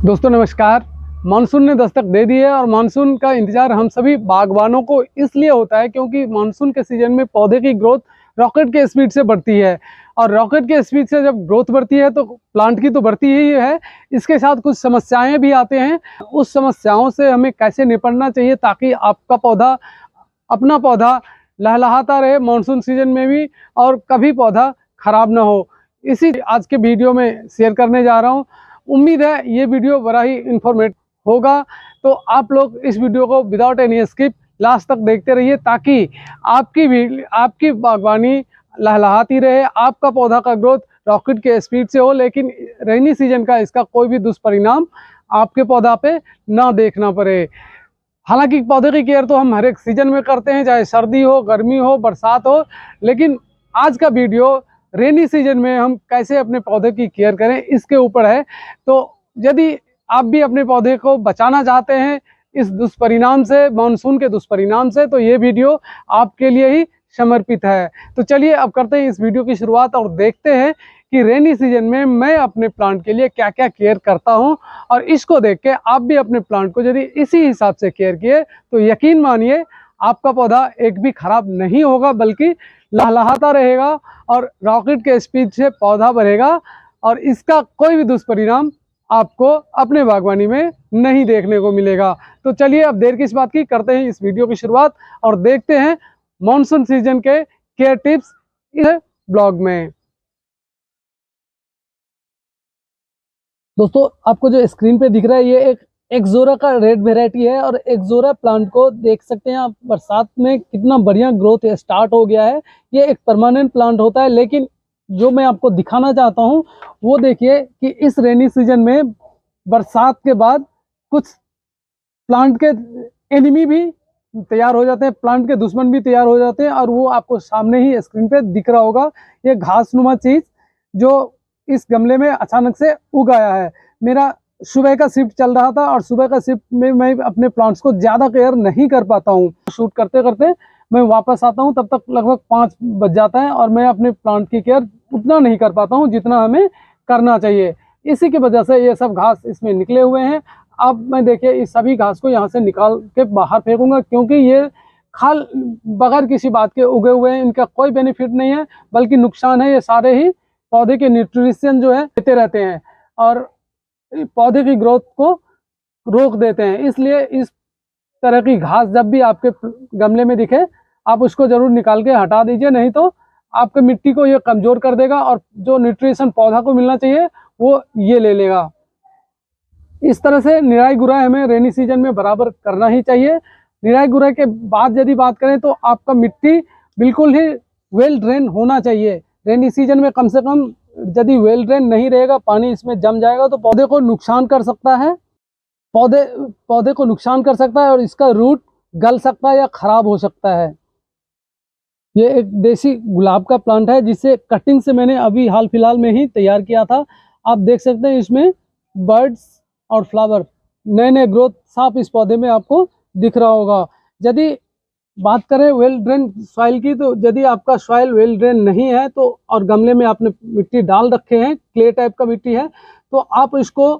दोस्तों नमस्कार। मानसून ने दस्तक दे दी है और मानसून का इंतज़ार हम सभी बागवानों को इसलिए होता है क्योंकि मानसून के सीज़न में पौधे की ग्रोथ रॉकेट के स्पीड से बढ़ती है। और रॉकेट के स्पीड से जब ग्रोथ बढ़ती है तो प्लांट की तो बढ़ती ही है, इसके साथ कुछ समस्याएं भी आते हैं। उस समस्याओं से हमें कैसे निपटना चाहिए ताकि आपका पौधा, अपना पौधा लहलहाता रहे मानसून सीजन में भी और कभी पौधा खराब ना हो, इसी आज के वीडियो में शेयर करने जा रहा हूँ। उम्मीद है ये वीडियो बड़ा ही इंफॉर्मेटिव होगा, तो आप लोग इस वीडियो को विदाउट एनी स्किप लास्ट तक देखते रहिए ताकि आपकी बागवानी लहलहाती रहे, आपका पौधा का ग्रोथ रॉकेट के स्पीड से हो, लेकिन रेनी सीजन का इसका कोई भी दुष्परिणाम आपके पौधा पे ना देखना पड़े। हालांकि पौधे की केयर तो हम हर एक सीजन में करते हैं, चाहे सर्दी हो, गर्मी हो, बरसात हो, लेकिन आज का वीडियो रेनी सीजन में हम कैसे अपने पौधे की केयर करें इसके ऊपर है। तो यदि आप भी अपने पौधे को बचाना चाहते हैं इस दुष्परिणाम से, मानसून के दुष्परिणाम से, तो ये वीडियो आपके लिए ही समर्पित है। तो चलिए अब करते हैं इस वीडियो की शुरुआत और देखते हैं कि रेनी सीजन में मैं अपने प्लांट के लिए क्या क्या केयर करता हूं, और इसको देख के आप भी अपने प्लांट को यदि इसी हिसाब से केयर किए तो यकीन मानिए आपका पौधा एक भी खराब नहीं होगा, बल्कि लहलहाता रहेगा और रॉकेट के स्पीड से पौधा बढ़ेगा और इसका कोई भी दुष्परिणाम आपको अपने बागवानी में नहीं देखने को मिलेगा। तो चलिए अब देर किस बात की, करते हैं इस वीडियो की शुरुआत और देखते हैं मॉनसून सीजन के केयर टिप्स इस ब्लॉग में। दोस्तों आपको जो स्क्रीन पे दिख रहा है ये एक एक्सोरा का रेड वेराइटी है, और एक्सोरा प्लांट को देख सकते हैं आप, बरसात में कितना बढ़िया ग्रोथ स्टार्ट हो गया है। ये एक परमानेंट प्लांट होता है, लेकिन जो मैं आपको दिखाना चाहता हूँ वो देखिए कि इस रेनी सीजन में बरसात के बाद कुछ प्लांट के एनिमी भी तैयार हो जाते हैं, प्लांट के दुश्मन भी तैयार हो जाते हैं, और वो आपको सामने ही स्क्रीन पे दिख रहा होगा। ये घासनुमा चीज जो इस गमले में अचानक से उग आया है। मेरा सुबह का शिफ्ट चल रहा था और सुबह का शिफ्ट में मैं अपने प्लांट्स को ज़्यादा केयर नहीं कर पाता हूँ। शूट करते करते मैं वापस आता हूँ तब तक लगभग 5 बज जाता है, और मैं अपने प्लांट की केयर उतना नहीं कर पाता हूँ जितना हमें करना चाहिए। इसी की वजह से ये सब घास इसमें निकले हुए हैं। अब मैं देखिए इस सभी घास को यहाँ से निकाल के बाहर फेंकूंगा, क्योंकि ये खाल बगैर किसी बात के उगे हुए हैं, इनका कोई बेनिफिट नहीं है बल्कि नुकसान है। ये सारे ही पौधे के न्यूट्रिशन जो है देते रहते हैं और पौधे की ग्रोथ को रोक देते हैं। इसलिए इस तरह की घास जब भी आपके गमले में दिखे आप उसको जरूर निकाल के हटा दीजिए, नहीं तो आपके मिट्टी को ये कमजोर कर देगा और जो न्यूट्रिशन पौधा को मिलना चाहिए वो ये ले लेगा। इस तरह से निराई गुड़ाई हमें रेनी सीजन में बराबर करना ही चाहिए। निराई गुड़ाई के बाद यदि बात करें तो आपका मिट्टी बिल्कुल ही वेल ड्रेन होना चाहिए। रेनी सीजन में कम से कम यदि वेल ड्रेन नहीं रहेगा, पानी इसमें जम जाएगा तो पौधे को नुकसान कर सकता है, पौधे को नुकसान कर सकता है और इसका रूट गल सकता है या खराब हो सकता है। ये एक देसी गुलाब का प्लांट है जिसे कटिंग से मैंने अभी हाल फिलहाल में ही तैयार किया था। आप देख सकते हैं इसमें बर्ड्स और फ्लावर, नए नए ग्रोथ साफ इस पौधे में आपको दिख रहा होगा। यदि बात करें वेल ड्रेन सॉइल की, तो यदि आपका सॉइल वेल ड्रेन नहीं है तो, और गमले में आपने मिट्टी डाल रखे हैं, क्ले टाइप का मिट्टी है, तो आप इसको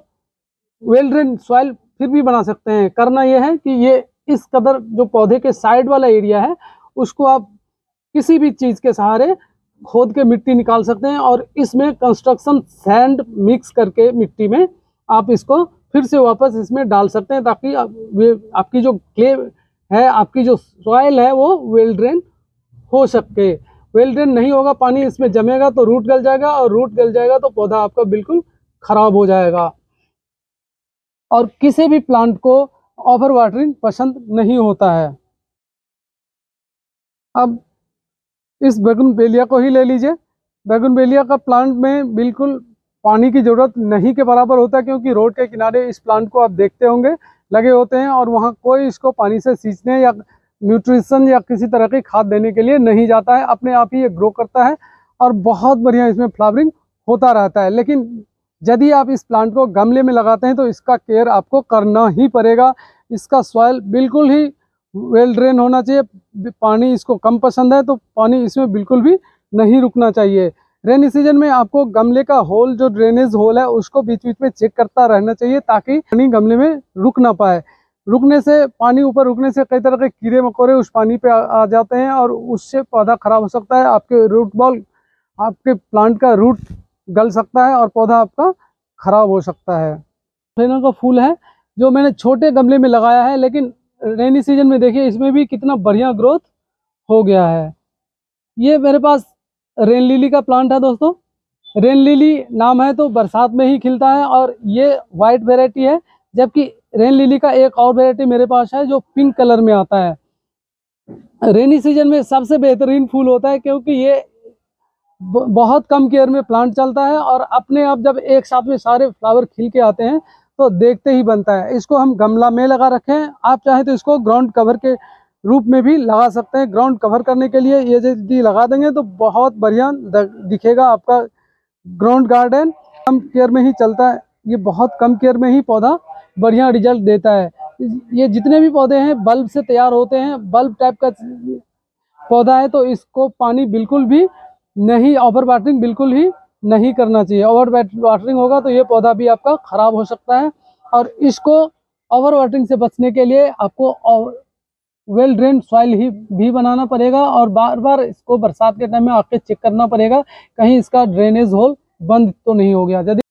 वेल ड्रेन सॉइल फिर भी बना सकते हैं। करना यह है कि ये इस कदर जो पौधे के साइड वाला एरिया है उसको आप किसी भी चीज़ के सहारे खोद के मिट्टी निकाल सकते हैं, और इसमें कंस्ट्रक्शन सैंड मिक्स करके मिट्टी में आप इसको फिर से वापस इसमें डाल सकते हैं, ताकि आपकी जो क्ले है, आपकी जो सॉइल है वो वेल ड्रेन हो सके। वेल ड्रेन नहीं होगा, पानी इसमें जमेगा तो रूट गल जाएगा, और रूट गल जाएगा तो पौधा आपका बिल्कुल खराब हो जाएगा। और किसी भी प्लांट को ओवर वाटरिंग पसंद नहीं होता है। अब इस बैगनवेलिया को ही ले लीजिए। बैगनवेलिया का प्लांट में बिल्कुल पानी की ज़रूरत नहीं के बराबर होता है, क्योंकि रोड के किनारे इस प्लांट को आप देखते होंगे लगे होते हैं, और वहाँ कोई इसको पानी से सींचने या न्यूट्रिशन या किसी तरह की खाद देने के लिए नहीं जाता है। अपने आप ही ये ग्रो करता है और बहुत बढ़िया इसमें फ्लावरिंग होता रहता है। लेकिन यदि आप इस प्लांट को गमले में लगाते हैं तो इसका केयर आपको करना ही पड़ेगा। इसका सॉइल बिल्कुल ही वेल ड्रेन होना चाहिए। पानी इसको कम पसंद है तो पानी इसमें बिल्कुल भी नहीं रुकना चाहिए। रेनी सीजन में आपको गमले का होल, जो ड्रेनेज होल है, उसको बीच बीच में चेक करता रहना चाहिए ताकि पानी गमले में रुक ना पाए। रुकने से, पानी ऊपर रुकने से कई तरह के कीड़े मकोड़े उस पानी पे आ जाते हैं और उससे पौधा खराब हो सकता है। आपके रूट बॉल, आपके प्लांट का रूट गल सकता है और पौधा आपका खराब हो सकता है। फ्लेनल का फूल है जो मैंने छोटे गमले में लगाया है, लेकिन रेनी सीजन में देखिए इसमें भी कितना बढ़िया ग्रोथ हो गया है। ये मेरे पास रेन लिली का प्लांट है दोस्तों। रेन लिली नाम है तो बरसात में ही खिलता है और ये वाइट वेराइटी है, जबकि रेन लिली का एक और वेराइटी मेरे पास है जो पिंक कलर में आता है। रेनी सीजन में सबसे बेहतरीन फूल होता है क्योंकि ये बहुत कम केयर में प्लांट चलता है और अपने आप जब एक साथ में सारे फ्लावर खिल के आते हैं तो देखते ही बनता है। इसको हम गमला में लगा रखे हैं, आप चाहें तो इसको ग्राउंड कवर के रूप में भी लगा सकते हैं। ग्राउंड कवर करने के लिए ये यदि लगा देंगे तो बहुत बढ़िया दिखेगा आपका ग्राउंड गार्डन। कम केयर में ही चलता है, ये बहुत कम केयर में ही पौधा बढ़िया रिजल्ट देता है। ये जितने भी पौधे हैं बल्ब से तैयार होते हैं, बल्ब टाइप का पौधा है, तो इसको पानी बिल्कुल भी नहीं, ओवर वाटरिंग बिल्कुल ही नहीं करना चाहिए। ओवर वाटरिंग होगा तो ये पौधा भी आपका खराब हो सकता है। और इसको ओवर वाटरिंग से बचने के लिए आपको वेल ड्रेन सॉइल ही भी बनाना पड़ेगा और बार बार इसको बरसात के टाइम में आके चेक करना पड़ेगा कहीं इसका ड्रेनेज होल बंद तो नहीं हो गया। यदि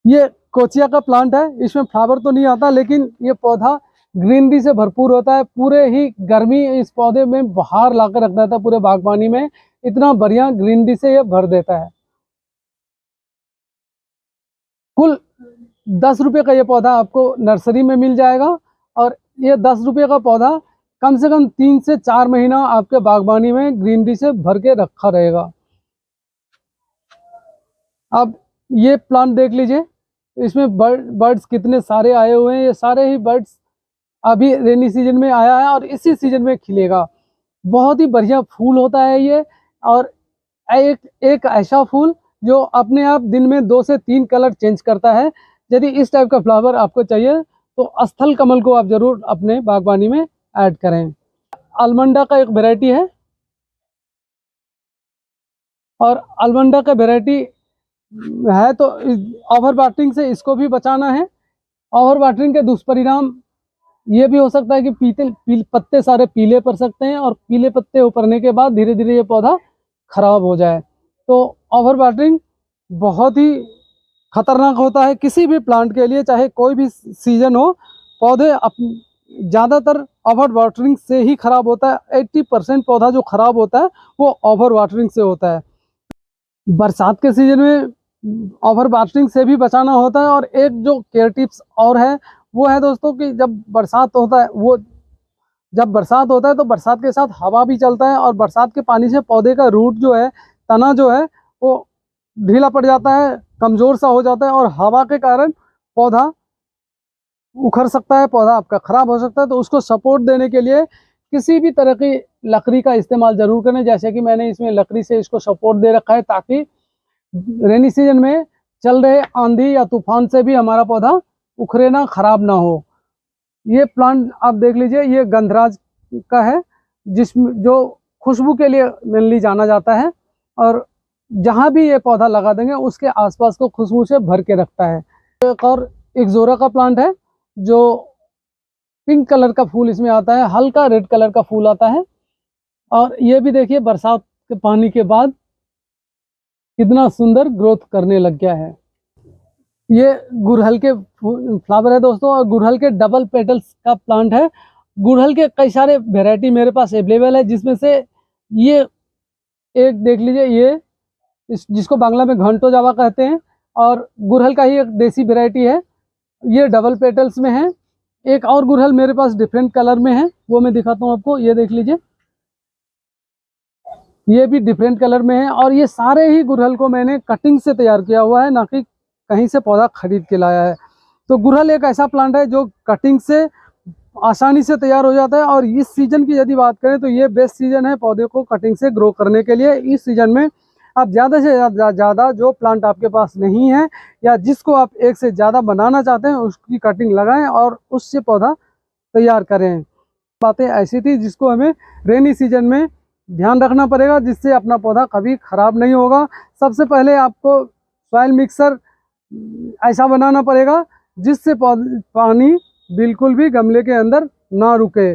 ये कोचिया का प्लांट है, इसमें फ्लावर तो नहीं आता लेकिन ये पौधा ग्रीनरी से भरपूर होता है। पूरे ही गर्मी इस पौधे में बाहर लाकर रख देता है, पूरे बागवानी में इतना बढ़िया ग्रीनरी से ये भर देता है। कुल 10 रुपये का ये पौधा आपको नर्सरी में मिल जाएगा और ये 10 रुपये का पौधा कम से कम 3 से 4 महीना आपके बागवानी में ग्रीनरी से भर के रखा रहेगा। अब ये प्लांट देख लीजिए, इसमें बर्ड्स कितने सारे आए हुए हैं। ये सारे ही बर्ड्स अभी रेनी सीजन में आया है और इसी सीजन में खिलेगा। बहुत ही बढ़िया फूल होता है ये, और एक ऐसा फूल जो अपने आप दिन में 2 से 3 कलर चेंज करता है। यदि इस टाइप का फ्लावर आपको चाहिए तो स्थल कमल को आप जरूर अपने बागवानी में ऐड करें। अलमंडा का एक वैरायटी है और अलमंडा का वैरायटी है तो ओवर वाटरिंग से इसको भी बचाना है। ओवर वाटरिंग के दुष्परिणाम ये भी हो सकता है कि पत्ते सारे पीले पड़ सकते हैं और पीले पत्ते उपड़ने के बाद धीरे धीरे ये पौधा खराब हो जाए। तो ओवर वाटरिंग बहुत ही खतरनाक होता है किसी भी प्लांट के लिए, चाहे कोई भी सीजन हो। पौधे ज़्यादातर ओवर वाटरिंग से ही खराब होता है। 80% पौधा जो खराब होता है वो ओवर वाटरिंग से होता है। बरसात के सीजन में ओवर वाटरिंग से भी बचाना होता है। और एक जो केयर टिप्स और है वो है दोस्तों कि जब बरसात होता है तो बरसात के साथ हवा भी चलता है और बरसात के पानी से पौधे का रूट जो है, तना जो है, वो ढीला पड़ जाता है, कमज़ोर सा हो जाता है और हवा के कारण पौधा उखड़ सकता है, पौधा आपका खराब हो सकता है। तो उसको सपोर्ट देने के लिए किसी भी तरह की लकड़ी का इस्तेमाल जरूर करें, जैसे कि मैंने इसमें लकड़ी से इसको सपोर्ट दे रखा है ताकि रेनी सीजन में चल रहे आंधी या तूफान से भी हमारा पौधा उखड़े ना, खराब ना हो। ये प्लांट आप देख लीजिए, ये गंधराज का है जिसमें जो खुशबू के लिए मेनली जाना जाता है और जहाँ भी ये पौधा लगा देंगे उसके आसपास को खुशबू से भर के रखता है। एक और एक्सोरा का प्लांट है जो पिंक कलर का फूल इसमें आता है, हल्का रेड कलर का फूल आता है और ये भी देखिए बरसात के पानी के बाद कितना सुंदर ग्रोथ करने लग गया है। ये गुड़हल के फ्लावर है दोस्तों और गुड़हल के डबल पेटल्स का प्लांट है। गुड़हल के कई सारे वेराइटी मेरे पास अवेलेबल है, जिसमें से ये एक देख लीजिए, ये जिसको बांग्ला में घंटो जावा कहते हैं और गुड़हल का ही एक देसी वेराइटी है, ये डबल पेटल्स में है। एक और गुड़हल मेरे पास डिफरेंट कलर में है, वो मैं दिखाता हूँ आपको। ये देख लीजिए, ये भी डिफरेंट कलर में है और ये सारे ही गुड़हल को मैंने कटिंग से तैयार किया हुआ है, ना कि कहीं से पौधा खरीद के लाया है। तो गुड़हल एक ऐसा प्लांट है जो कटिंग से आसानी से तैयार हो जाता है और इस सीजन की यदि बात करें तो ये बेस्ट सीजन है पौधे को कटिंग से ग्रो करने के लिए। इस सीजन में आप ज़्यादा से ज़्यादा जो प्लांट आपके पास नहीं है या जिसको आप एक से ज़्यादा बनाना चाहते हैं उसकी कटिंग लगाएं और उससे पौधा तैयार करें। बातें ऐसी थी जिसको हमें रेनी सीजन में ध्यान रखना पड़ेगा, जिससे अपना पौधा कभी खराब नहीं होगा। सबसे पहले आपको सॉइल मिक्सर ऐसा बनाना पड़ेगा जिससे पानी बिल्कुल भी गमले के अंदर ना रुके।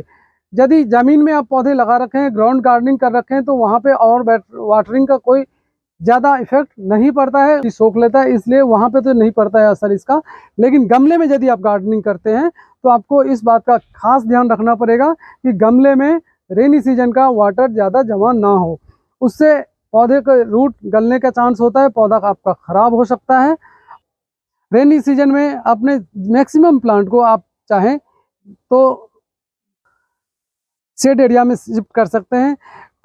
यदि ज़मीन में आप पौधे लगा रखे हैं, ग्राउंड गार्डनिंग कर रखे हैं, तो वहाँ पे और वाटरिंग का कोई ज़्यादा इफेक्ट नहीं पड़ता है, सोख लेता है, इसलिए वहाँ पे तो नहीं पड़ता है असर इसका। लेकिन गमले में यदि आप गार्डनिंग करते हैं तो आपको इस बात का खास ध्यान रखना पड़ेगा कि गमले में रेनी सीजन का वाटर ज़्यादा जमा ना हो, उससे पौधे का रूट गलने का चांस होता है, पौधा आपका ख़राब हो सकता है। रेनी सीजन में अपने मैक्सिमम प्लांट को आप चाहें तो शेड एरिया में शिफ्ट कर सकते हैं।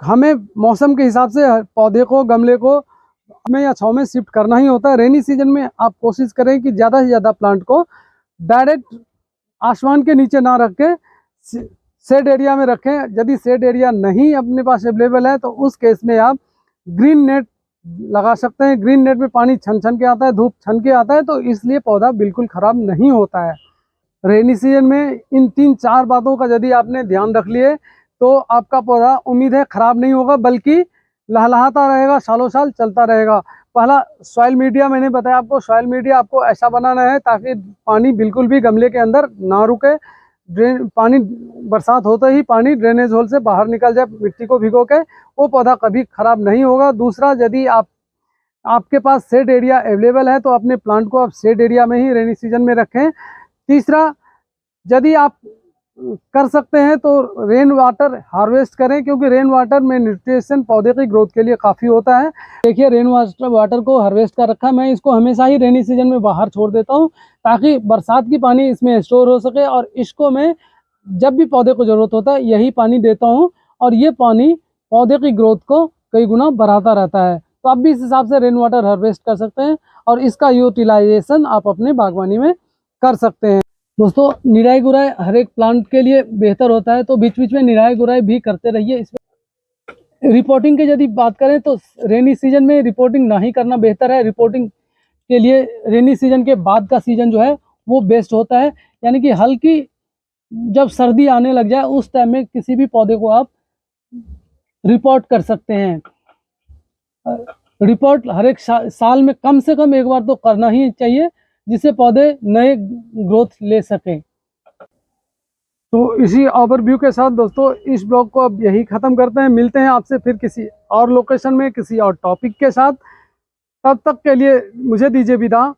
हमें मौसम के हिसाब से पौधे को, गमले को में या छांव में शिफ्ट करना ही होता है। रेनी सीजन में आप कोशिश करें कि ज़्यादा से ज़्यादा प्लांट को डायरेक्ट आसमान के नीचे ना रख के शेड एरिया में रखें। यदि शेड एरिया नहीं अपने पास अवेलेबल है तो उस केस में आप ग्रीन नेट लगा सकते हैं। ग्रीन नेट में पानी छन छन के आता है, धूप छन के आता है, तो इसलिए पौधा बिल्कुल ख़राब नहीं होता है। रेनी सीजन में इन 3-4 बातों का यदि आपने ध्यान रख लिए तो आपका पौधा उम्मीद है ख़राब नहीं होगा, बल्कि लहलहाता रहेगा, सालों साल चलता रहेगा। पहला सॉइल मीडिया मैंने बताया आपको, सॉइल मीडिया आपको ऐसा बनाना है ताकि पानी बिल्कुल भी गमले के अंदर ना रुके। पानी बरसात होते ही पानी ड्रेनेज होल से बाहर निकल जाए मिट्टी को भिगो के, वो पौधा कभी ख़राब नहीं होगा। दूसरा, यदि आपके पास शेड एरिया अवेलेबल है तो अपने प्लांट को आप शेड एरिया में ही रेनी सीजन में रखें। तीसरा, यदि आप कर सकते हैं तो रेन वाटर हार्वेस्ट करें, क्योंकि रेन वाटर में न्यूट्रिशन पौधे की ग्रोथ के लिए काफ़ी होता है। देखिए, रेन वाटर को हार्वेस्ट कर रखा, मैं इसको हमेशा ही रेनी सीजन में बाहर छोड़ देता हूं ताकि बरसात की पानी इसमें स्टोर हो सके, और इसको मैं जब भी पौधे को ज़रूरत होता है यही पानी देता हूँ, और ये पानी पौधे की ग्रोथ को कई गुना बढ़ाता रहता है। तो आप भी इस हिसाब से रेन वाटर हार्वेस्ट कर सकते हैं और इसका यूटिलाइजेशन आप अपने बागवानी में कर सकते हैं। दोस्तों, निराई गुड़ाई हर एक प्लांट के लिए बेहतर होता है, तो बीच बीच में निराई गुड़ाई भी करते रहिए। इसमें रिपोर्टिंग की यदि बात करें तो रेनी सीजन में रिपोर्टिंग ना ही करना बेहतर है। रिपोर्टिंग के लिए रेनी सीजन के बाद का सीजन जो है वो बेस्ट होता है, यानी कि हल्की जब सर्दी आने लग जाए उस टाइम में किसी भी पौधे को आप रिपोर्ट कर सकते हैं। रिपोर्ट हर एक साल में कम से कम एक बार तो करना ही चाहिए, जिससे पौधे नए ग्रोथ ले सकें। तो इसी ओवरव्यू के साथ दोस्तों इस ब्लॉग को अब यही ख़त्म करते हैं। मिलते हैं आपसे फिर किसी और लोकेशन में, किसी और टॉपिक के साथ। तब तक के लिए मुझे दीजिए विदा।